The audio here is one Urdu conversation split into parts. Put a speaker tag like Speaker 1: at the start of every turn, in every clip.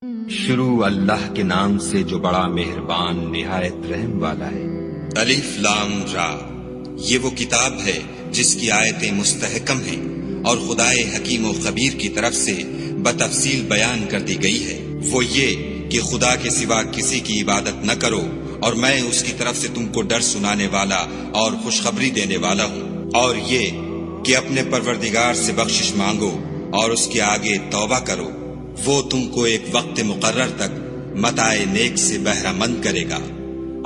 Speaker 1: شروع اللہ کے نام سے جو بڑا مہربان نہایت رحم والا ہے۔
Speaker 2: الف لام را، یہ وہ کتاب ہے جس کی آیتیں مستحکم ہیں اور خدائے حکیم و خبیر کی طرف سے بتفصیل بیان کر دی گئی ہے۔ وہ یہ کہ خدا کے سوا کسی کی عبادت نہ کرو اور میں اس کی طرف سے تم کو ڈر سنانے والا اور خوشخبری دینے والا ہوں، اور یہ کہ اپنے پروردگار سے بخشش مانگو اور اس کے آگے توبہ کرو، وہ تم کو ایک وقت مقرر تک متاع نیک سے بہرہ مند کرے گا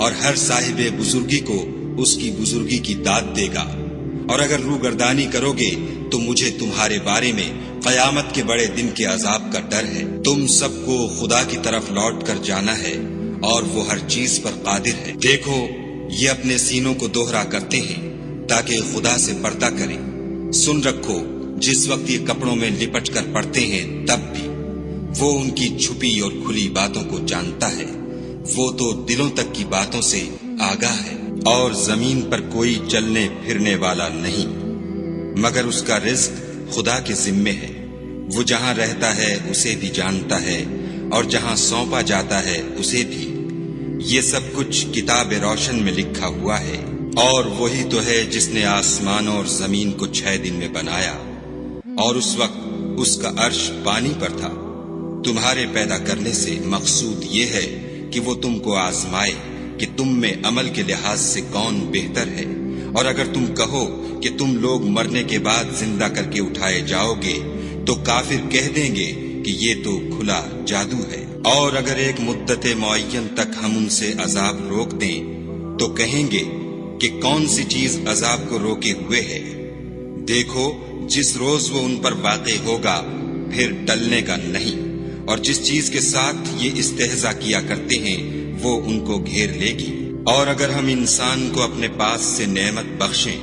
Speaker 2: اور ہر صاحب بزرگی کو اس کی بزرگی کی داد دے گا، اور اگر روگردانی کرو گے تو مجھے تمہارے بارے میں قیامت کے بڑے دن کے عذاب کا ڈر ہے۔ تم سب کو خدا کی طرف لوٹ کر جانا ہے اور وہ ہر چیز پر قادر ہے۔ دیکھو، یہ اپنے سینوں کو دوہرا کرتے ہیں تاکہ خدا سے پردہ کریں۔ سن رکھو، جس وقت یہ کپڑوں میں لپٹ کر پڑتے ہیں تب بھی وہ ان کی چھپی اور کھلی باتوں کو جانتا ہے، وہ تو دلوں تک کی باتوں سے آگاہ ہے۔ اور زمین پر کوئی چلنے پھرنے والا نہیں مگر اس کا رزق خدا کے ذمے ہے، وہ جہاں رہتا ہے اسے بھی جانتا ہے اور جہاں سونپا جاتا ہے اسے بھی۔ یہ سب کچھ کتاب روشن میں لکھا ہوا ہے۔ اور وہی تو ہے جس نے آسمانوں اور زمین کو 6 دن میں بنایا، اور اس وقت اس کا عرش پانی پر تھا۔ تمہارے پیدا کرنے سے مقصود یہ ہے کہ وہ تم کو آزمائے کہ تم میں عمل کے لحاظ سے کون بہتر ہے، اور اگر تم کہو کہ تم لوگ مرنے کے بعد زندہ کر کے اٹھائے جاؤ گے تو کافر کہہ دیں گے کہ یہ تو کھلا جادو ہے۔ اور اگر ایک مدت معین تک ہم ان سے عذاب روک دیں تو کہیں گے کہ کون سی چیز عذاب کو روکے ہوئے ہے۔ دیکھو، جس روز وہ ان پر واقع ہوگا پھر ٹلنے کا نہیں، اور جس چیز کے ساتھ یہ استہزاء کیا کرتے ہیں وہ ان کو گھیر لے گی۔ اور اگر ہم انسان کو اپنے پاس سے نعمت بخشیں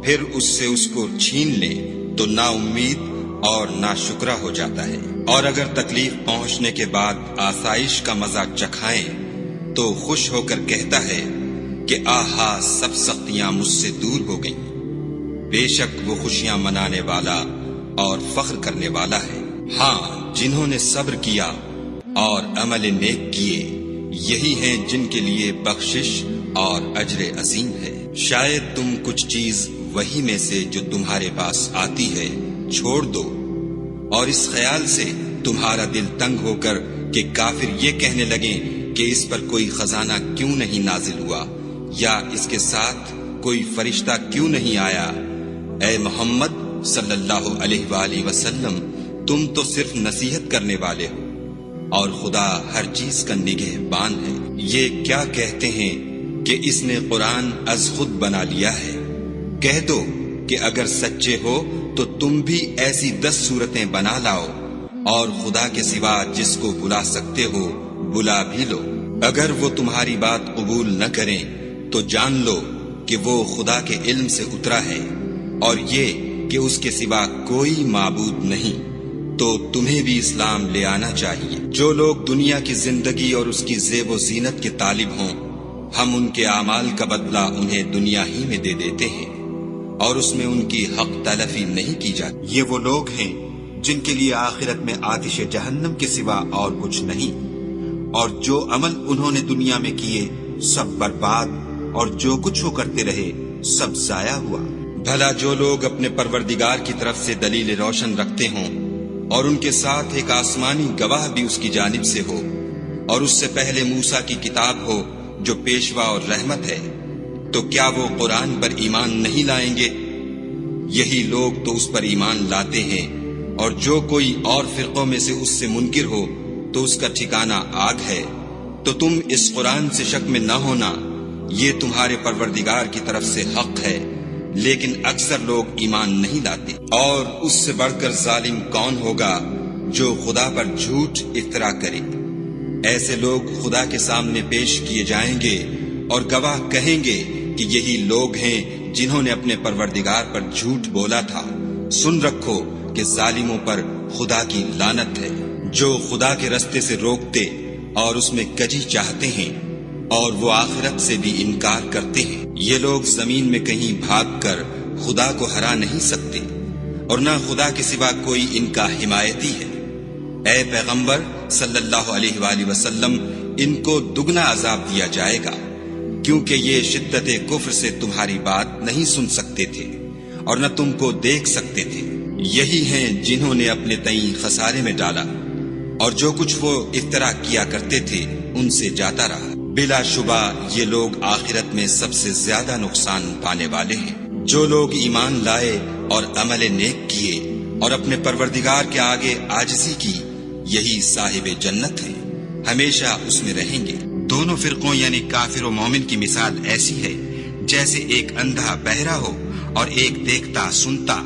Speaker 2: پھر اس سے اس کو چھین لیں تو نا امید اور نا شکرہ ہو جاتا ہے۔ اور اگر تکلیف پہنچنے کے بعد آسائش کا مزہ چکھائیں تو خوش ہو کر کہتا ہے کہ آہا، سب سختیاں مجھ سے دور ہو گئیں۔ بے شک وہ خوشیاں منانے والا اور فخر کرنے والا ہے۔ ہاں، جنہوں نے صبر کیا اور عمل نیک کیے، یہی ہیں جن کے لیے بخشش اور اجر عظیم ہے۔ شاید تم کچھ چیز وہی میں سے جو تمہارے پاس آتی ہے چھوڑ دو، اور اس خیال سے تمہارا دل تنگ ہو کر کہ کافر یہ کہنے لگیں کہ اس پر کوئی خزانہ کیوں نہیں نازل ہوا، یا اس کے ساتھ کوئی فرشتہ کیوں نہیں آیا۔ اے محمد صلی اللہ علیہ وآلہ وسلم، تم تو صرف نصیحت کرنے والے ہو اور خدا ہر چیز کا نگہبان ہے۔ یہ کیا کہتے ہیں کہ اس نے قرآن از خود بنا لیا ہے؟ کہہ دو کہ اگر سچے ہو تو تم بھی ایسی 10 صورتیں بنا لاؤ، اور خدا کے سوا جس کو بلا سکتے ہو بلا بھی لو۔ اگر وہ تمہاری بات قبول نہ کریں تو جان لو کہ وہ خدا کے علم سے اترا ہے، اور یہ کہ اس کے سوا کوئی معبود نہیں، تو تمہیں بھی اسلام لے آنا چاہیے۔ جو لوگ دنیا کی زندگی اور اس کی زیب و زینت کے طالب ہوں، ہم ان کے اعمال کا بدلہ انہیں دنیا ہی میں دے دیتے ہیں، اور اس میں ان کی حق تلفی نہیں کی جاتی۔ یہ وہ لوگ ہیں جن کے لیے آخرت میں آتش جہنم کے سوا اور کچھ نہیں، اور جو عمل انہوں نے دنیا میں کیے سب برباد، اور جو کچھ وہ کرتے رہے سب ضائع ہوا۔ بھلا جو لوگ اپنے پروردگار کی طرف سے دلیل روشن رکھتے ہوں اور ان کے ساتھ ایک آسمانی گواہ بھی اس کی جانب سے ہو، اور اس سے پہلے موسیٰ کی کتاب ہو جو پیشوا اور رحمت ہے، تو کیا وہ قرآن پر ایمان نہیں لائیں گے؟ یہی لوگ تو اس پر ایمان لاتے ہیں، اور جو کوئی اور فرقوں میں سے اس سے منکر ہو تو اس کا ٹھکانہ آگ ہے۔ تو تم اس قرآن سے شک میں نہ ہونا، یہ تمہارے پروردگار کی طرف سے حق ہے، لیکن اکثر لوگ ایمان نہیں لاتے۔ اور اس سے بڑھ کر ظالم کون ہوگا جو خدا پر جھوٹ افطرا کرے؟ ایسے لوگ خدا کے سامنے پیش کیے جائیں گے اور گواہ کہیں گے کہ یہی لوگ ہیں جنہوں نے اپنے پروردگار پر جھوٹ بولا تھا۔ سن رکھو کہ ظالموں پر خدا کی لعنت ہے، جو خدا کے رستے سے روکتے اور اس میں کجی چاہتے ہیں، اور وہ آخرت سے بھی انکار کرتے ہیں۔ یہ لوگ زمین میں کہیں بھاگ کر خدا کو ہرا نہیں سکتے، اور نہ خدا کے سوا کوئی ان کا حمایتی ہے۔ اے پیغمبر صلی اللہ علیہ وآلہ وسلم، ان کو دگنا عذاب دیا جائے گا، کیونکہ یہ شدت کفر سے تمہاری بات نہیں سن سکتے تھے اور نہ تم کو دیکھ سکتے تھے۔ یہی ہیں جنہوں نے اپنے تئیں خسارے میں ڈالا، اور جو کچھ وہ افترا کیا کرتے تھے ان سے جاتا رہا۔ بلا شبہ یہ لوگ آخرت میں سب سے زیادہ نقصان پانے والے ہیں۔ جو لوگ ایمان لائے اور عمل نیک کیے اور اپنے پروردگار کے آگے عاجزی کی، یہی صاحب جنت ہیں، ہمیشہ اس میں رہیں گے۔ دونوں فرقوں یعنی کافر و مومن کی مثال ایسی ہے جیسے ایک اندھا بہرا ہو اور ایک دیکھتا سنتا۔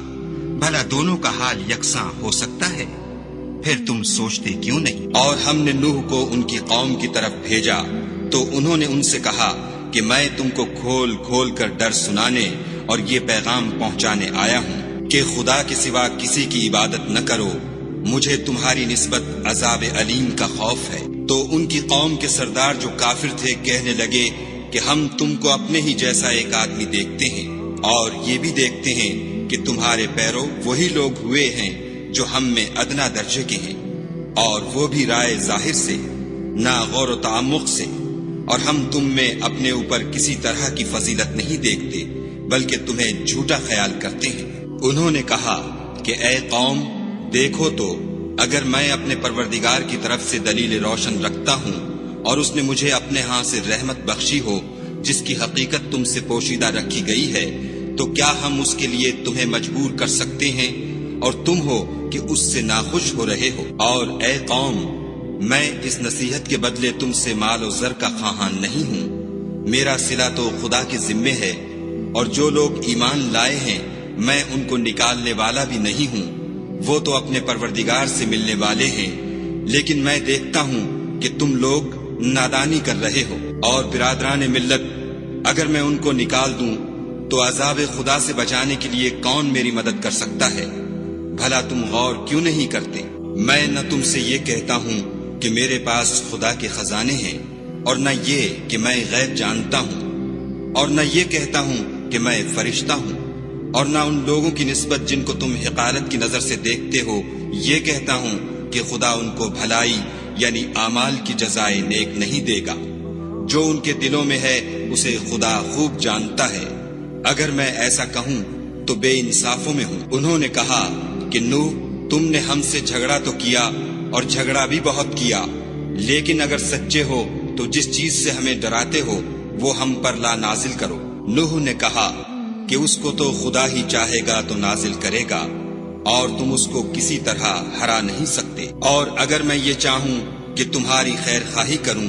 Speaker 2: بھلا دونوں کا حال یکساں ہو سکتا ہے؟ پھر تم سوچتے کیوں نہیں؟ اور ہم نے نوح کو ان کی قوم کی طرف بھیجا تو انہوں نے ان سے کہا کہ میں تم کو کھول کھول کر ڈر سنانے اور یہ پیغام پہنچانے آیا ہوں کہ خدا کے سوا کسی کی عبادت نہ کرو، مجھے تمہاری نسبت عذاب علیم کا خوف ہے۔ تو ان کی قوم کے سردار جو کافر تھے کہنے لگے کہ ہم تم کو اپنے ہی جیسا ایک آدمی دیکھتے ہیں، اور یہ بھی دیکھتے ہیں کہ تمہارے پیرو وہی لوگ ہوئے ہیں جو ہم میں ادنا درجے کے ہیں، اور وہ بھی رائے ظاہر سے، نہ غور و تعمق سے، اور ہم تم میں اپنے اوپر کسی طرح کی فضیلت نہیں دیکھتے بلکہ تمہیں جھوٹا خیال کرتے ہیں۔ انہوں نے کہا کہ اے قوم، دیکھو تو اگر میں اپنے پروردگار کی طرف سے دلیل روشن رکھتا ہوں اور اس نے مجھے اپنے ہاں سے رحمت بخشی ہو جس کی حقیقت تم سے پوشیدہ رکھی گئی ہے، تو کیا ہم اس کے لیے تمہیں مجبور کر سکتے ہیں اور تم ہو کہ اس سے ناخوش ہو رہے ہو؟ اور اے قوم، میں اس نصیحت کے بدلے تم سے مال و زر کا خواہاں نہیں ہوں، میرا صلہ تو خدا کے ذمے ہے، اور جو لوگ ایمان لائے ہیں میں ان کو نکالنے والا بھی نہیں ہوں، وہ تو اپنے پروردگار سے ملنے والے ہیں، لیکن میں دیکھتا ہوں کہ تم لوگ نادانی کر رہے ہو۔ اور برادران ملت، اگر میں ان کو نکال دوں تو عذاب خدا سے بچانے کے لیے کون میری مدد کر سکتا ہے؟ بھلا تم غور کیوں نہیں کرتے؟ میں نہ تم سے یہ کہتا ہوں کہ میرے پاس خدا کے خزانے ہیں، اور نہ یہ کہ میں غیب جانتا ہوں، اور نہ یہ کہتا ہوں کہ میں فرشتہ ہوں، اور نہ ان لوگوں کی نسبت جن کو تم حقارت کی نظر سے دیکھتے ہو یہ کہتا ہوں کہ خدا ان کو بھلائی یعنی اعمال کی جزائے نیک نہیں دے گا۔ جو ان کے دلوں میں ہے اسے خدا خوب جانتا ہے، اگر میں ایسا کہوں تو بے انصافوں میں ہوں۔ انہوں نے کہا کہ نوح، تم نے ہم سے جھگڑا تو کیا اور جھگڑا بھی بہت کیا، لیکن اگر سچے ہو تو جس چیز سے ہمیں ڈراتے ہو وہ ہم پر لا نازل کرو۔ نوح نے کہا کہ اس کو تو خدا ہی چاہے گا تو نازل کرے گا، اور تم اس کو کسی طرح ہرا نہیں سکتے۔ اور اگر میں یہ چاہوں کہ تمہاری خیر خواہی کروں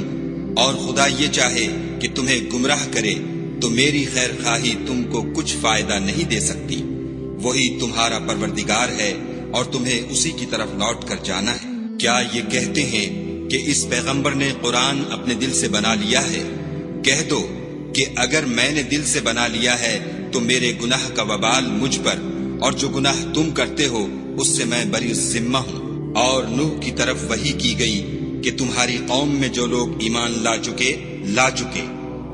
Speaker 2: اور خدا یہ چاہے کہ تمہیں گمراہ کرے تو میری خیر خواہی تم کو کچھ فائدہ نہیں دے سکتی۔ وہی تمہارا پروردگار ہے اور تمہیں اسی کی طرف لوٹ کر جانا ہے۔ کیا یہ کہتے ہیں کہ اس پیغمبر نے قرآن اپنے دل سے بنا لیا ہے؟ کہہ دو کہ اگر میں نے دل سے بنا لیا ہے تو میرے گناہ کا وبال مجھ پر، اور جو گناہ تم کرتے ہو اس سے میں بری ذمہ ہوں۔ اور نوح کی طرف وحی کی گئی کہ تمہاری قوم میں جو لوگ ایمان لا چکے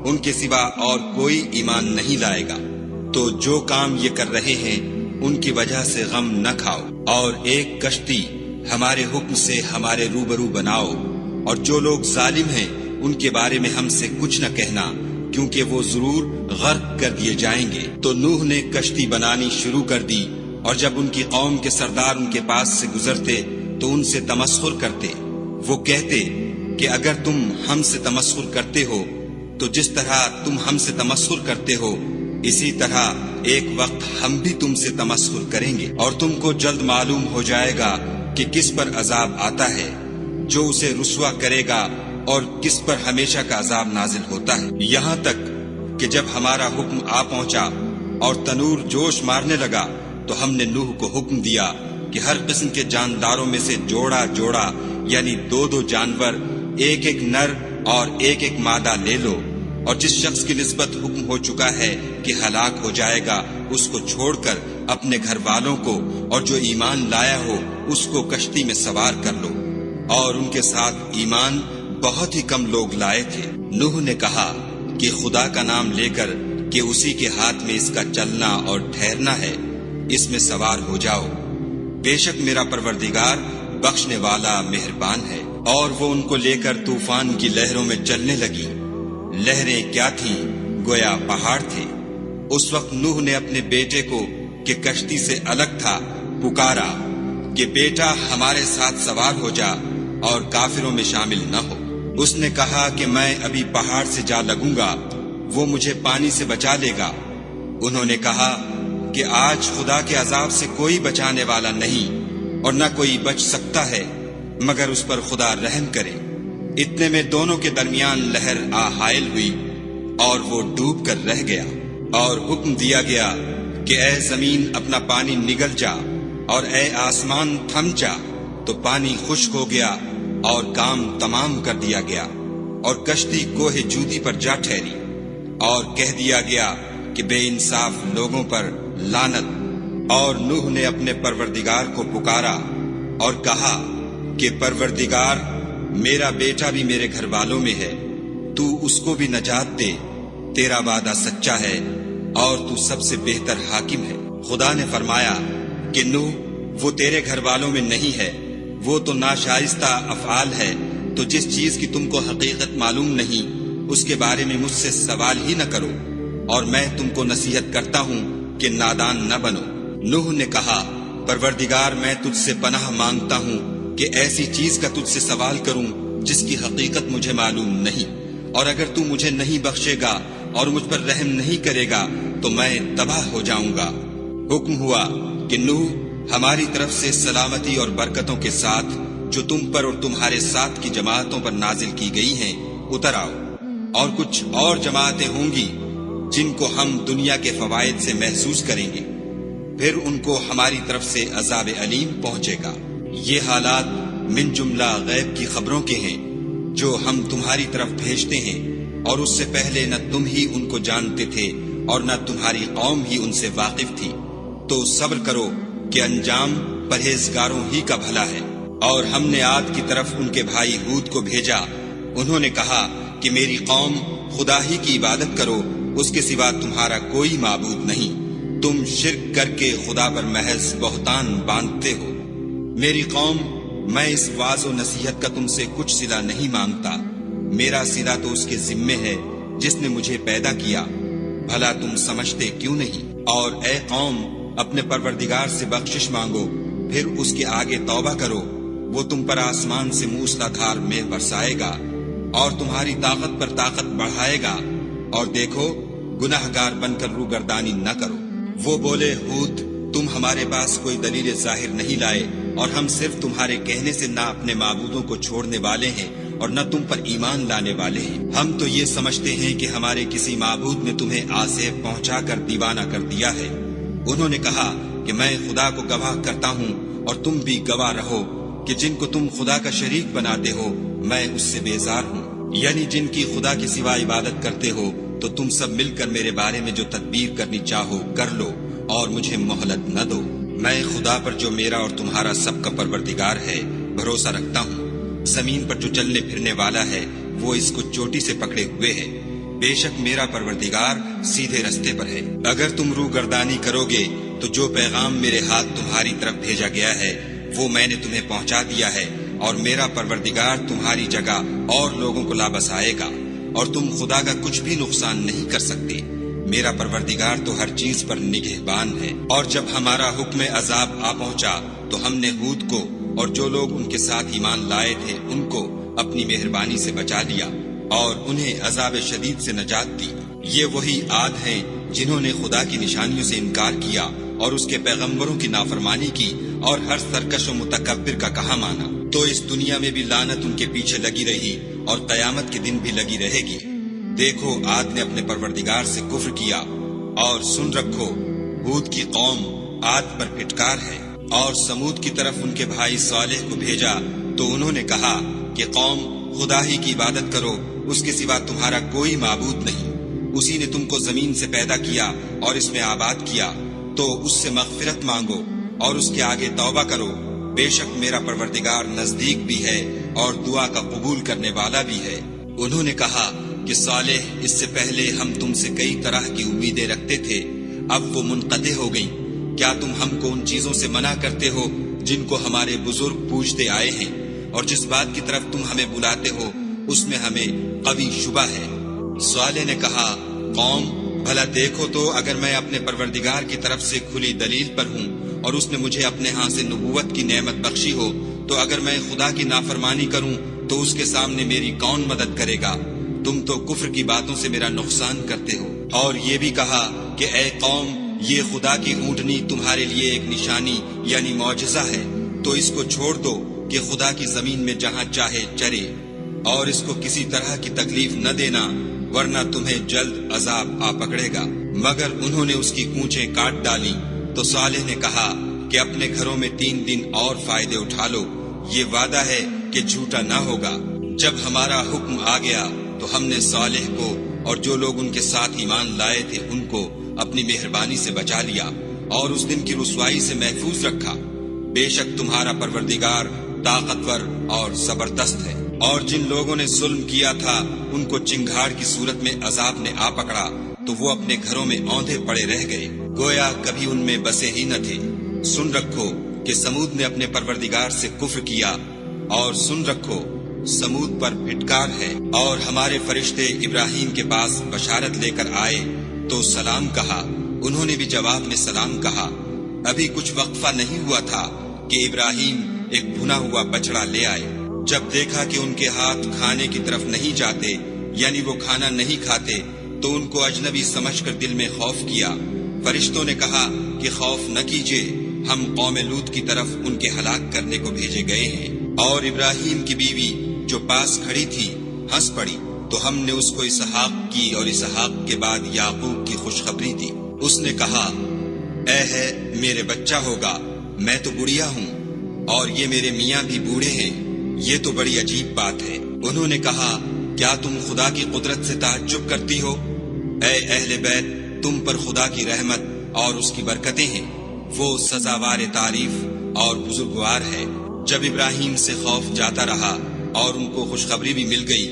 Speaker 2: ان کے سوا اور کوئی ایمان نہیں لائے گا، تو جو کام یہ کر رہے ہیں ان کی وجہ سے غم نہ کھاؤ، اور ایک کشتی ہمارے حکم سے ہمارے روبرو بناؤ، اور جو لوگ ظالم ہیں ان کے بارے میں ہم سے کچھ نہ کہنا، کیونکہ وہ ضرور غرق کر دیے جائیں گے۔ تو نوح نے کشتی بنانی شروع کر دی، اور جب ان کی قوم کے سردار ان کے پاس سے گزرتے تو ان سے تمسخر کرتے۔ وہ کہتے کہ اگر تم ہم سے تمسخر کرتے ہو تو جس طرح تم ہم سے تمسخر کرتے ہو اسی طرح ایک وقت ہم بھی تم سے تمسخر کریں گے، اور تم کو جلد معلوم ہو جائے گا کہ کس پر عذاب آتا ہے جو اسے رسوا کرے گا اور کس پر ہمیشہ کا عذاب نازل ہوتا ہے۔ یہاں تک کہ جب ہمارا حکم آ پہنچا اور تنور جوش مارنے لگا تو ہم نے نوح کو حکم دیا کہ ہر قسم کے جانداروں میں سے جوڑا جوڑا یعنی 2 جانور، ایک نر اور ایک مادہ لے لو، اور جس شخص کی نسبت حکم ہو چکا ہے کہ ہلاک ہو جائے گا اس کو چھوڑ کر اپنے گھر والوں کو اور جو ایمان لایا ہو اس کو کشتی میں سوار کر لو۔ اور ان کے ساتھ ایمان بہت ہی کم لوگ لائے تھے۔ نوح نے کہا کہ خدا کا نام لے کر کہ اسی کے ہاتھ میں اس کا چلنا اور ٹھہرنا ہے، اس میں سوار ہو جاؤ، بے شک میرا پروردگار بخشنے والا مہربان ہے۔ اور وہ ان کو لے کر طوفان کی لہروں میں چلنے لگی۔ لہریں کیا تھیں؟ گویا پہاڑ تھے۔ اس وقت نوح نے اپنے بیٹے کو کہ کشتی سے الگ تھا پکارا کہ بیٹا ہمارے ساتھ سوار ہو جا اور کافروں میں شامل نہ ہو۔ اس نے کہا کہ میں ابھی پہاڑ سے جا لگوں گا، وہ مجھے پانی سے بچا لے گا۔ انہوں نے کہا کہ آج خدا کے عذاب سے کوئی بچانے والا نہیں اور نہ کوئی بچ سکتا ہے مگر اس پر خدا رحم کرے۔ اتنے میں دونوں کے درمیان لہر آ حائل ہوئی اور وہ ڈوب کر رہ گیا، اور حکم دیا گیا کہ اے زمین اپنا پانی نگل جا اور اے آسمان تھم جا، تو پانی خشک ہو گیا اور کام تمام کر دیا گیا، اور کشتی کوہ جودی پر جا ٹھہری، اور کہہ دیا گیا کہ بے انصاف لوگوں پر لعنت۔ اور نوح نے اپنے پروردگار کو پکارا اور کہا کہ پروردگار، میرا بیٹا بھی میرے گھر والوں میں ہے، تو اس کو بھی نجات دے، تیرا وعدہ سچا ہے اور تو سب سے بہتر حاکم ہے۔ خدا نے فرمایا کہ نوح، وہ تیرے گھر والوں میں نہیں ہے، وہ تو ناشائستہ افعال ہے، تو جس چیز کی تم کو حقیقت معلوم نہیں اس کے بارے میں مجھ سے سوال ہی نہ کرو، اور میں تم کو نصیحت کرتا ہوں کہ نادان نہ بنو۔ نوح نے کہا، پروردگار میں تجھ سے پناہ مانگتا ہوں کہ ایسی چیز کا تجھ سے سوال کروں جس کی حقیقت مجھے معلوم نہیں، اور اگر تو مجھے نہیں بخشے گا اور مجھ پر رحم نہیں کرے گا تو میں تباہ ہو جاؤں گا۔ حکم ہوا کہ نوح، ہماری طرف سے سلامتی اور برکتوں کے ساتھ جو تم پر اور تمہارے ساتھ کی جماعتوں پر نازل کی گئی ہیں اتر آؤ، اور کچھ اور جماعتیں ہوں گی جن کو ہم دنیا کے فوائد سے محسوس کریں گے، پھر ان کو ہماری طرف سے عذاب علیم پہنچے گا۔ یہ حالات من جملہ غیب کی خبروں کے ہیں جو ہم تمہاری طرف بھیجتے ہیں، اور اس سے پہلے نہ تم ہی ان کو جانتے تھے اور نہ تمہاری قوم ہی ان سے واقف تھی۔ تو صبر کرو کہ انجام پرہیزگاروں ہی کا بھلا ہے۔ اور ہم نے عاد کی طرف ان کے بھائی ہود کو بھیجا، انہوں نے کہا کہ میری قوم، خدا ہی کی عبادت کرو، اس کے سوا تمہارا کوئی معبود نہیں، تم شرک کر کے خدا پر محض بہتان باندھتے ہو۔ میری قوم، میں اس واعظ و نصیحت کا تم سے کچھ صلہ نہیں مانگتا، میرا صلہ تو اس کے ذمے ہے جس نے مجھے پیدا کیا، بھلا تم سمجھتے کیوں نہیں؟ اور اے قوم، اپنے پروردگار سے بخشش مانگو، پھر اس کے آگے توبہ کرو، وہ تم پر آسمان سے موسلا دھار میں برسائے گا اور تمہاری طاقت پر طاقت بڑھائے گا، اور دیکھو گناہ گار بن کر روگردانی نہ کرو۔ وہ بولے، ہود، تم ہمارے پاس کوئی دلیل ظاہر نہیں لائے، اور ہم صرف تمہارے کہنے سے نہ اپنے معبودوں کو چھوڑنے والے ہیں اور نہ تم پر ایمان لانے والے ہیں۔ ہم تو یہ سمجھتے ہیں کہ ہمارے کسی معبود نے تمہیں آزیب پہنچا کر دیوانہ کر دیا ہے۔ انہوں نے کہا کہ میں خدا کو گواہ کرتا ہوں اور تم بھی گواہ رہو کہ جن کو تم خدا کا شریک بناتے ہو میں اس سے بیزار ہوں، یعنی جن کی خدا کے سوا عبادت کرتے ہو، تو تم سب مل کر میرے بارے میں جو تدبیر کرنی چاہو کر لو اور مجھے مہلت نہ دو۔ میں خدا پر جو میرا اور تمہارا سب کا پروردگار ہے بھروسہ رکھتا ہوں۔ زمین پر جو چلنے پھرنے والا ہے وہ اس کو چوٹی سے پکڑے ہوئے ہے، بے شک میرا پروردگار سیدھے رستے پر ہے۔ اگر تم روگردانی کرو گے تو جو پیغام میرے ہاتھ تمہاری طرف بھیجا گیا ہے وہ میں نے تمہیں پہنچا دیا ہے، اور میرا پروردگار تمہاری جگہ اور لوگوں کو لا بسائے گا، اور تم خدا کا کچھ بھی نقصان نہیں کر سکتے۔ میرا پروردگار تو ہر چیز پر نگہبان ہے۔ اور جب ہمارا حکم عذاب آ پہنچا تو ہم نے ہود کو اور جو لوگ ان کے ساتھ ایمان لائے تھے ان کو اپنی مہربانی سے بچا لیا اور انہیں عذاب شدید سے نجات دی۔ یہ وہی عاد ہیں جنہوں نے خدا کی نشانیوں سے انکار کیا اور اس کے پیغمبروں کی نافرمانی کی اور ہر سرکش و متکبر کا کہا مانا۔ تو اس دنیا میں بھی لعنت ان کے پیچھے لگی رہی اور قیامت کے دن بھی لگی رہے گی۔ دیکھو عاد نے اپنے پروردگار سے کفر کیا، اور سن رکھو ہود کی قوم عاد پر پھٹکار ہے۔ اور سمود کی طرف ان کے بھائی صالح کو بھیجا تو انہوں نے کہا کہ قوم، خدا ہی کی عبادت کرو، اس کے سوا تمہارا کوئی معبود نہیں۔ اسی نے تم کو زمین سے پیدا کیا اور اس میں آباد کیا، تو اس سے مغفرت مانگو اور اس کے آگے توبہ کرو، بے شک میرا پروردگار نزدیک بھی ہے اور دعا کا قبول کرنے والا بھی ہے۔ انہوں نے کہا کہ صالح، اس سے پہلے ہم تم سے کئی طرح کی امیدیں رکھتے تھے، اب وہ منقطع ہو گئیں۔ کیا تم ہم کو ان چیزوں سے منع کرتے ہو جن کو ہمارے بزرگ پوجتے آئے ہیں، اور جس بات کی طرف تم ہمیں بلاتے ہو اس میں ہمیں قوی شبہ ہے۔ صالح نے کہا، قوم بھلا دیکھو تو اگر میں اپنے پروردگار کی طرف سے کھلی دلیل پر ہوں اور اس نے مجھے اپنے ہاں سے نبوت کی نعمت بخشی ہو، تو اگر میں خدا کی نافرمانی کروں تو اس کے سامنے میری کون مدد کرے گا؟ تم تو کفر کی باتوں سے میرا نقصان کرتے ہو۔ اور یہ بھی کہا کہ اے قوم، یہ خدا کی اونٹنی تمہارے لیے ایک نشانی یعنی معجزہ ہے، تو اس کو چھوڑ دو کہ خدا کی زمین میں جہاں چاہے چرے، اور اس کو کسی طرح کی تکلیف نہ دینا، ورنہ تمہیں جلد عذاب آ پکڑے گا۔ مگر انہوں نے اس کی کونچیں کاٹ ڈالی۔ تو صالح نے کہا کہ اپنے گھروں میں 3 دن اور فائدے اٹھا لو، یہ وعدہ ہے کہ جھوٹا نہ ہوگا۔ جب ہمارا حکم آ گیا تو ہم نے صالح کو اور جو لوگ ان کے ساتھ ایمان لائے تھے ان کو اپنی مہربانی سے بچا لیا اور اس دن کی رسوائی سے محفوظ رکھا۔ بے شک تمہارا پروردگار طاقتور اور زبردست ہے۔ اور جن لوگوں نے ظلم کیا تھا ان کو چنگھاڑ کی صورت میں عذاب نے آ پکڑا تو وہ اپنے گھروں میں اوندھے پڑے رہ گئے، گویا کبھی ان میں بسے ہی نہ تھے۔ سن رکھو کہ سمود نے اپنے پروردگار سے کفر کیا، اور سن رکھو سمود پر پھٹکار ہے۔ اور ہمارے فرشتے ابراہیم کے پاس بشارت لے کر آئے تو سلام کہا، انہوں نے بھی جواب میں سلام کہا۔ ابھی کچھ وقفہ نہیں ہوا تھا کہ ابراہیم ایک بھنا ہوا بچڑا لے آئے۔ جب دیکھا کہ ان کے ہاتھ کھانے کی طرف نہیں جاتے، یعنی وہ کھانا نہیں کھاتے، تو ان کو اجنبی سمجھ کر دل میں خوف کیا۔ فرشتوں نے کہا کہ خوف نہ کیجیے، ہم قوم لوط کی طرف ان کے ہلاک کرنے کو بھیجے گئے ہیں۔ اور ابراہیم کی بیوی جو پاس کھڑی تھی ہنس پڑی، تو ہم نے اس کو اسحاق کی اور اسحاق کے بعد یعقوب کی خوشخبری دی۔ اس نے کہا، اے ہے میرے بچہ ہوگا، میں تو بڑھیا ہوں اور یہ میرے میاں بھی بوڑھے ہیں، یہ تو بڑی عجیب بات ہے۔ انہوں نے کہا، کیا تم خدا کی قدرت سے تعجب کرتی ہو؟ اے اہل بیت، تم پر خدا کی رحمت اور اس کی برکتیں ہیں، وہ سزاوار تعریف اور بزرگوار ہے۔ جب ابراہیم سے خوف جاتا رہا اور ان کو خوشخبری بھی مل گئی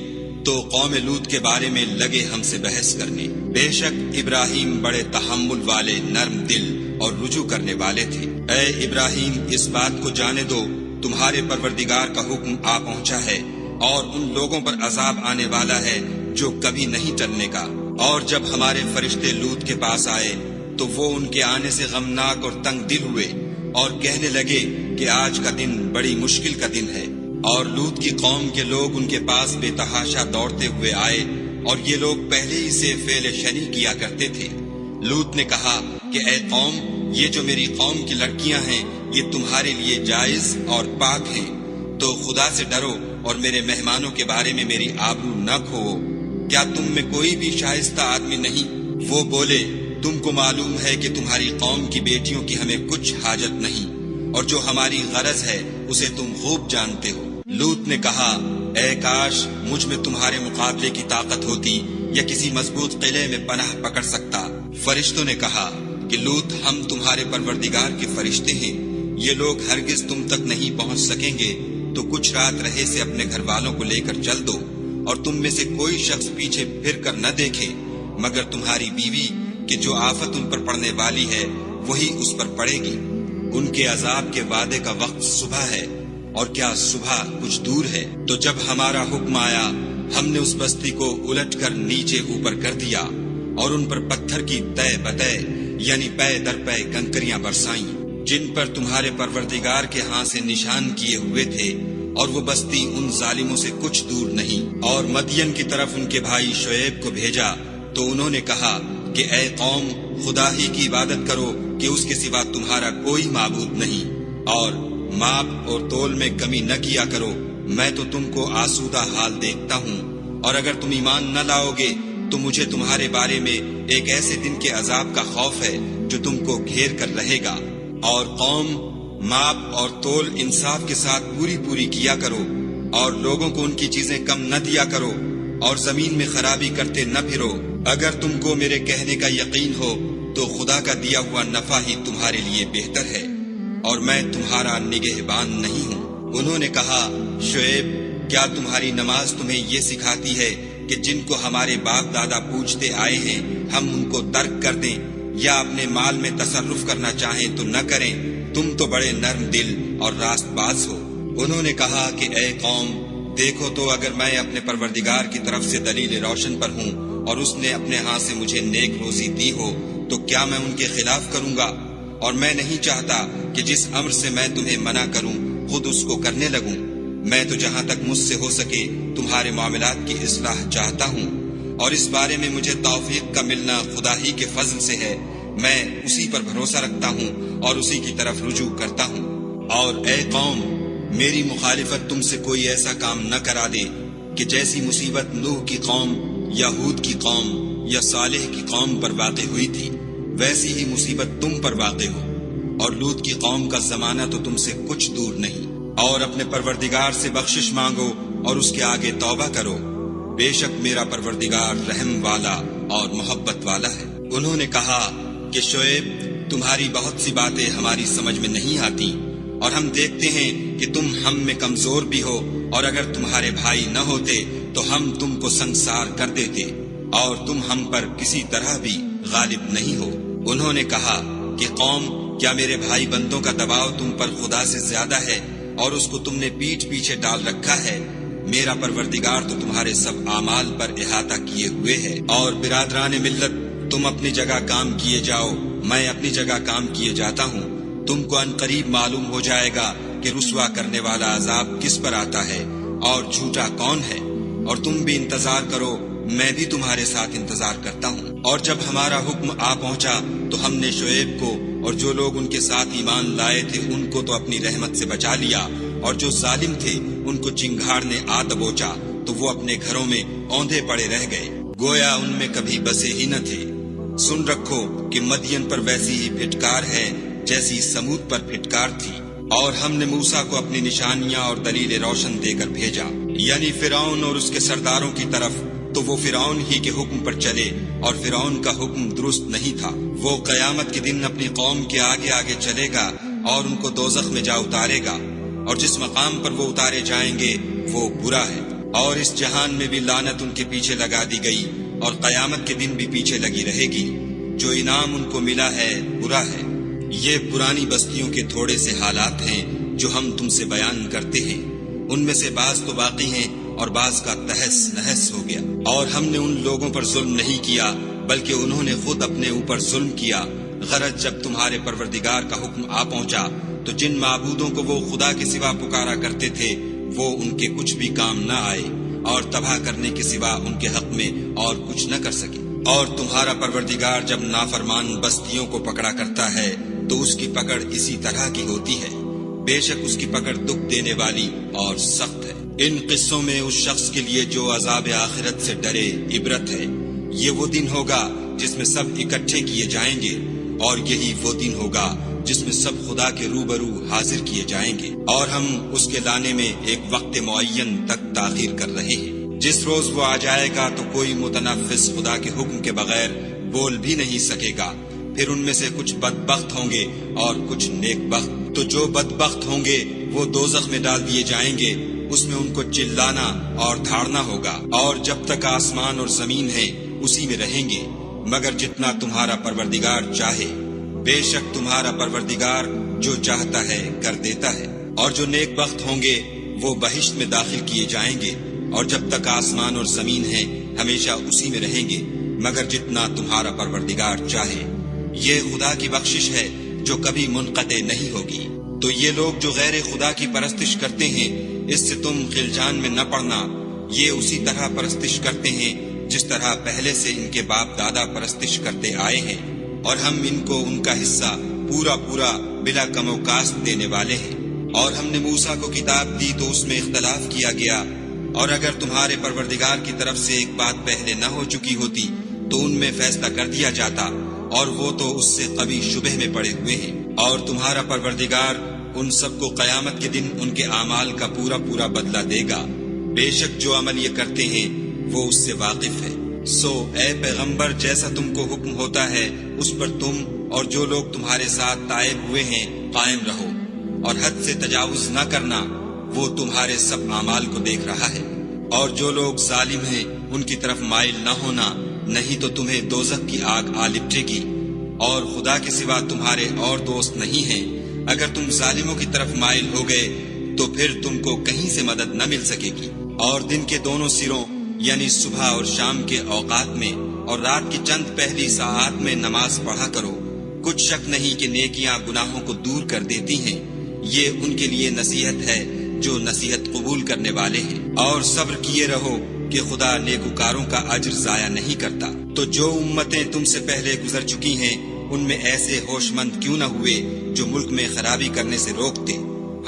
Speaker 2: تو قوم لوط کے بارے میں لگے ہم سے بحث کرنے۔ بے شک ابراہیم بڑے تحمل والے، نرم دل اور رجوع کرنے والے تھے۔ اے ابراہیم، اس بات کو جانے دو تمہارے پروردگار کا حکم آ پہنچا ہے اور ان لوگوں پر عذاب آنے والا ہے جو کبھی نہیں ٹلنے کا۔ اور جب ہمارے فرشتے لوط کے پاس آئے تو وہ ان کے آنے سے غمناک اور تنگ دل ہوئے اور کہنے لگے کہ آج کا دن بڑی مشکل کا دن ہے۔ اور لوط کی قوم کے لوگ ان کے پاس بے تحاشا دوڑتے ہوئے آئے، اور یہ لوگ پہلے ہی سے فعل شنی کیا کرتے تھے۔ لوط نے کہا کہ اے قوم، یہ جو میری قوم کی لڑکیاں ہیں یہ تمہارے لیے جائز اور پاک ہیں، تو خدا سے ڈرو اور میرے مہمانوں کے بارے میں میری آبرو نہ کھوؤ۔ کیا تم میں کوئی بھی شائستہ آدمی نہیں؟ وہ بولے، تم کو معلوم ہے کہ تمہاری قوم کی بیٹیوں کی ہمیں کچھ حاجت نہیں، اور جو ہماری غرض ہے اسے تم خوب جانتے ہو۔ لوط نے کہا، اے کاش مجھ میں تمہارے مقابلے کی طاقت ہوتی یا کسی مضبوط قلعے میں پناہ پکڑ سکتا۔ فرشتوں نے کہا کہ لوط، ہم تمہارے پروردگار کے فرشتے ہیں، یہ لوگ ہرگز تم تک نہیں پہنچ سکیں گے، تو کچھ رات رہے سے اپنے گھر والوں کو لے کر چل دو، اور تم میں سے کوئی شخص پیچھے پھر کر نہ دیکھے مگر تمہاری بیوی، کہ جو آفت ان پر پڑنے والی ہے وہی اس پر پڑے گی۔ ان کے عذاب کے وعدے کا وقت صبح ہے، اور کیا صبح کچھ دور ہے؟ تو جب ہمارا حکم آیا ہم نے اس بستی کو الٹ کر نیچے اوپر کر دیا اور ان پر پتھر کی تہ بتہ یعنی پے در پے کنکریاں برسائیں، جن پر تمہارے پروردگار کے ہاں سے نشان کیے ہوئے تھے، اور وہ بستی ان ظالموں سے کچھ دور نہیں۔ اور مدین کی طرف ان کے بھائی شعیب کو بھیجا تو انہوں نے کہا کہ اے قوم، خدا ہی کی عبادت کرو کہ اس کے سوا تمہارا کوئی معبود نہیں، اور ماپ اور تول میں کمی نہ کیا کرو، میں تو تم کو آسودہ حال دیکھتا ہوں، اور اگر تم ایمان نہ لاؤ گے تو مجھے تمہارے بارے میں ایک ایسے دن کے عذاب کا خوف ہے جو تم کو گھیر کر رہے گا۔ اور قوم، ماپ اور تول انصاف کے ساتھ پوری پوری کیا کرو، اور لوگوں کو ان کی چیزیں کم نہ دیا کرو، اور زمین میں خرابی کرتے نہ پھرو۔ اگر تم کو میرے کہنے کا یقین ہو تو خدا کا دیا ہوا نفع ہی تمہارے لیے بہتر ہے، اور میں تمہارا نگہبان نہیں ہوں۔ انہوں نے کہا، شعیب، کیا تمہاری نماز تمہیں یہ سکھاتی ہے کہ جن کو ہمارے باپ دادا پوجتے آئے ہیں ہم ان کو ترک کر دیں، یا اپنے مال میں تصرف کرنا چاہیں تو نہ کریں؟ تم تو بڑے نرم دل اور راست باز ہو۔ انہوں نے کہا کہ اے قوم، دیکھو تو اگر میں اپنے پروردگار کی طرف سے دلیل روشن پر ہوں اور اس نے اپنے ہاتھ سے مجھے نیک روزی دی ہو تو کیا میں ان کے خلاف کروں گا؟ اور میں نہیں چاہتا کہ جس امر سے میں تمہیں منع کروں خود اس کو کرنے لگوں۔ میں تو جہاں تک مجھ سے ہو سکے تمہارے معاملات کی اصلاح چاہتا ہوں، اور اس بارے میں مجھے توفیق کا ملنا خدا ہی کے فضل سے ہے۔ میں اسی پر بھروسہ رکھتا ہوں اور اسی کی طرف رجوع کرتا ہوں۔ اور اے قوم، میری مخالفت تم سے کوئی ایسا کام نہ کرا دے کہ جیسی مصیبت نوح کی قوم یا ہود کی قوم یا صالح کی قوم پر واقع ہوئی تھی ویسی ہی مصیبت تم پر واقع ہو۔ اور لوط کی قوم کا زمانہ تو تم سے کچھ دور نہیں۔ اور اپنے پروردگار سے بخشش مانگو اور اس کے آگے توبہ کرو، بے شک میرا پروردگار رحم والا اور محبت والا ہے۔ انہوں نے کہا کہ شعیب، تمہاری بہت سی باتیں ہماری سمجھ میں نہیں آتی، اور ہم دیکھتے ہیں کہ تم ہم میں کمزور بھی ہو، اور اگر تمہارے بھائی نہ ہوتے تو ہم تم کو سنگسار کر دیتے، اور تم ہم پر کسی طرح بھی غالب نہیں ہو۔ انہوں نے کہا کہ قوم، کیا میرے بھائی بندوں کا دباؤ تم پر خدا سے زیادہ ہے اور اس کو تم نے پیٹھ پیچھے ڈال رکھا ہے؟ میرا پروردگار تو تمہارے سب اعمال پر احاطہ کیے ہوئے ہے۔ اور برادران ملت، تم اپنی جگہ کام کیے جاؤ، میں اپنی جگہ کام کیے جاتا ہوں۔ تم کو ان قریب معلوم ہو جائے گا کہ رسوا کرنے والا عذاب کس پر آتا ہے اور جھوٹا کون ہے، اور تم بھی انتظار کرو، میں بھی تمہارے ساتھ انتظار کرتا ہوں۔ اور جب ہمارا حکم آ پہنچا تو ہم نے شعیب کو اور جو لوگ ان کے ساتھ ایمان لائے تھے ان کو تو اپنی رحمت سے بچا لیا، اور جو ظالم تھے ان کو چنگھاڑ نے آ دبوچا تو وہ اپنے گھروں میں اوندھے پڑے رہ گئے، گویا ان میں کبھی بسے ہی نہ تھے۔ سن رکھو کہ مدین پر ویسی ہی پھٹکار ہے جیسی سمود پر پھٹکار تھی۔ اور ہم نے موسیٰ کو اپنی نشانیاں اور دلیل روشن دے کر بھیجا، یعنی فرعون اور اس کے سرداروں کی طرف، تو وہ فرعون ہی کے حکم پر چلے، اور فرعون کا حکم درست نہیں تھا۔ وہ قیامت کے دن اپنی قوم کے آگے آگے چلے گا اور ان کو دوزخ میں جا اتارے گا، اور جس مقام پر وہ اتارے جائیں گے وہ برا ہے۔ اور اس جہان میں بھی لعنت ان کے پیچھے لگا دی گئی، اور قیامت کے دن بھی پیچھے لگی رہے گی۔ جو انعام ان کو ملا ہے برا ہے۔ یہ پرانی بستیوں کے تھوڑے سے حالات ہیں جو ہم تم سے بیان کرتے ہیں، ان میں سے بعض تو باقی ہیں اور بعض کا تہس نہس ہو گیا۔ اور ہم نے ان لوگوں پر ظلم نہیں کیا بلکہ انہوں نے خود اپنے اوپر ظلم کیا۔ غرض جب تمہارے پروردگار کا حکم آ پہنچا تو جن معبودوں کو وہ خدا کے سوا پکارا کرتے تھے وہ ان کے کچھ بھی کام نہ آئے، اور تباہ کرنے کے سوا ان کے حق میں اور کچھ نہ کر سکے۔ اور تمہارا پروردگار جب نافرمان بستیوں کو پکڑا کرتا ہے تو اس کی پکڑ اسی طرح کی ہوتی ہے، بے شک اس کی پکڑ دکھ دینے والی اور سخت ہے۔ ان قصوں میں اس شخص کے لیے جو عذاب آخرت سے ڈرے عبرت ہے۔ یہ وہ دن ہوگا جس میں سب اکٹھے کیے جائیں گے، اور یہی وہ دن ہوگا جس میں سب خدا کے روبرو حاضر کیے جائیں گے، اور ہم اس کے لانے میں ایک وقت معین تک تاخیر کر رہے ہیں۔ جس روز وہ آ جائے گا تو کوئی متنفس خدا کے حکم کے بغیر بول بھی نہیں سکے گا۔ پھر ان میں سے کچھ بدبخت ہوں گے اور کچھ نیک بخت۔ تو جو بدبخت ہوں گے وہ دوزخ میں ڈال دیے جائیں گے، اس میں ان کو چلانا اور دھاڑنا ہوگا، اور جب تک آسمان اور زمین ہے اسی میں رہیں گے، مگر جتنا تمہارا پروردگار چاہے۔ بے شک تمہارا پروردگار جو چاہتا ہے کر دیتا ہے۔ اور جو نیک بخت ہوں گے وہ بہشت میں داخل کیے جائیں گے، اور جب تک آسمان اور زمین ہے ہمیشہ اسی میں رہیں گے، مگر جتنا تمہارا پروردگار چاہے۔ یہ خدا کی بخشش ہے جو کبھی منقطع نہیں ہوگی۔ تو یہ لوگ جو غیر خدا کی پرستش کرتے ہیں، اس سے تم خلجان میں نہ پڑنا۔ یہ اسی طرح پرستش کرتے ہیں جس طرح پہلے سے ان کے باپ دادا پرستش کرتے آئے ہیں، اور ہم ان کو ان کا حصہ پورا پورا بلا کم و کاست دینے والے ہیں۔ اور ہم نے موسیٰ کو کتاب دی تو اس میں اختلاف کیا گیا، اور اگر تمہارے پروردگار کی طرف سے ایک بات پہلے نہ ہو چکی ہوتی تو ان میں فیصلہ کر دیا جاتا، اور وہ تو اس سے قوی شبہ میں پڑے ہوئے ہیں۔ اور تمہارا پروردگار ان سب کو قیامت کے دن ان کے اعمال کا پورا پورا بدلہ دے گا، بے شک جو عمل یہ کرتے ہیں وہ اس سے واقف ہے۔ سو اے پیغمبر، جیسا تم کو حکم ہوتا ہے اس پر تم اور جو لوگ تمہارے ساتھ تائب ہوئے ہیں قائم رہو، اور حد سے تجاوز نہ کرنا، وہ تمہارے سب اعمال کو دیکھ رہا ہے۔ اور جو لوگ ظالم ہیں ان کی طرف مائل نہ ہونا، نہیں تو تمہیں دوزخ کی آگ آ لپٹے گی۔ اور خدا کے سوا تمہارے اور دوست نہیں ہیں۔ اگر تم ظالموں کی طرف مائل ہو گئے تو پھر تم کو کہیں سے مدد نہ مل سکے گی۔ اور دن کے دونوں سروں یعنی صبح اور شام کے اوقات میں اور رات کی چند پہلی ساعات میں نماز پڑھا کرو، کچھ شک نہیں کہ نیکیاں گناہوں کو دور کر دیتی ہیں، یہ ان کے لیے نصیحت ہے جو نصیحت قبول کرنے والے ہیں۔ اور صبر کیے رہو کہ خدا نیکوکاروں کا اجر ضائع نہیں کرتا۔ تو جو امتیں تم سے پہلے گزر چکی ہیں ان میں ایسے ہوش مند کیوں نہ ہوئے جو ملک میں خرابی کرنے سے روکتے؟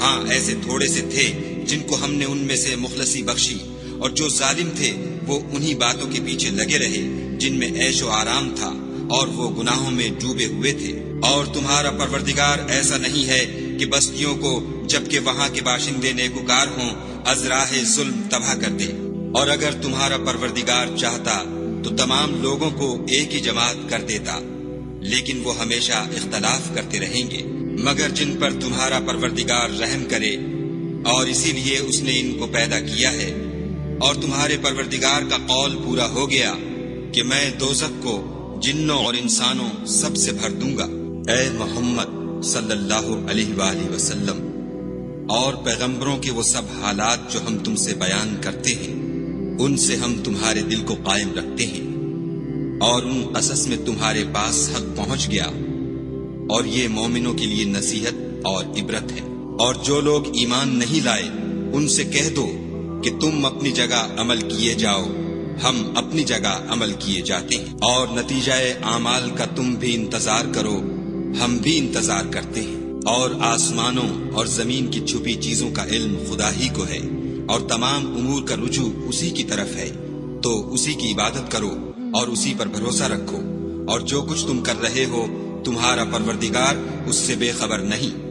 Speaker 2: ہاں ایسے تھوڑے سے تھے جن کو ہم نے ان میں سے مخلصی بخشی، اور جو ظالم تھے وہ انہی باتوں کے پیچھے لگے رہے جن میں عیش و آرام تھا، اور وہ گناہوں میں ڈوبے ہوئے تھے۔ اور تمہارا پروردگار ایسا نہیں ہے کہ بستیوں کو جبکہ وہاں کے باشندے نیکوکار ہوں از راہ ظلم تباہ کر دے۔ اور اگر تمہارا پروردگار چاہتا تو تمام لوگوں کو ایک ہی جماعت کر دیتا، لیکن وہ ہمیشہ اختلاف کرتے رہیں گے، مگر جن پر تمہارا پروردگار رحم کرے، اور اسی لیے اس نے ان کو پیدا کیا ہے۔ اور تمہارے پروردگار کا قول پورا ہو گیا کہ میں دوزخ کو جنوں اور انسانوں سب سے بھر دوں گا۔ اے محمد صلی اللہ علیہ وآلہ وسلم اور پیغمبروں کے وہ سب حالات جو ہم تم سے بیان کرتے ہیں ان سے ہم تمہارے دل کو قائم رکھتے ہیں، اور ان قصص میں تمہارے پاس حق پہنچ گیا، اور یہ مومنوں کے لیے نصیحت اور عبرت ہے۔ اور جو لوگ ایمان نہیں لائے ان سے کہہ دو کہ تم اپنی جگہ عمل کیے جاؤ، ہم اپنی جگہ عمل کیے جاتے ہیں، اور نتیجہ اعمال کا تم بھی انتظار کرو، ہم بھی انتظار کرتے ہیں۔ اور آسمانوں اور زمین کی چھپی چیزوں کا علم خدا ہی کو ہے، اور تمام امور کا رجوع اسی کی طرف ہے، تو اسی کی عبادت کرو اور اسی پر بھروسہ رکھو، اور جو کچھ تم کر رہے ہو تمہارا پروردگار اس سے بے خبر نہیں۔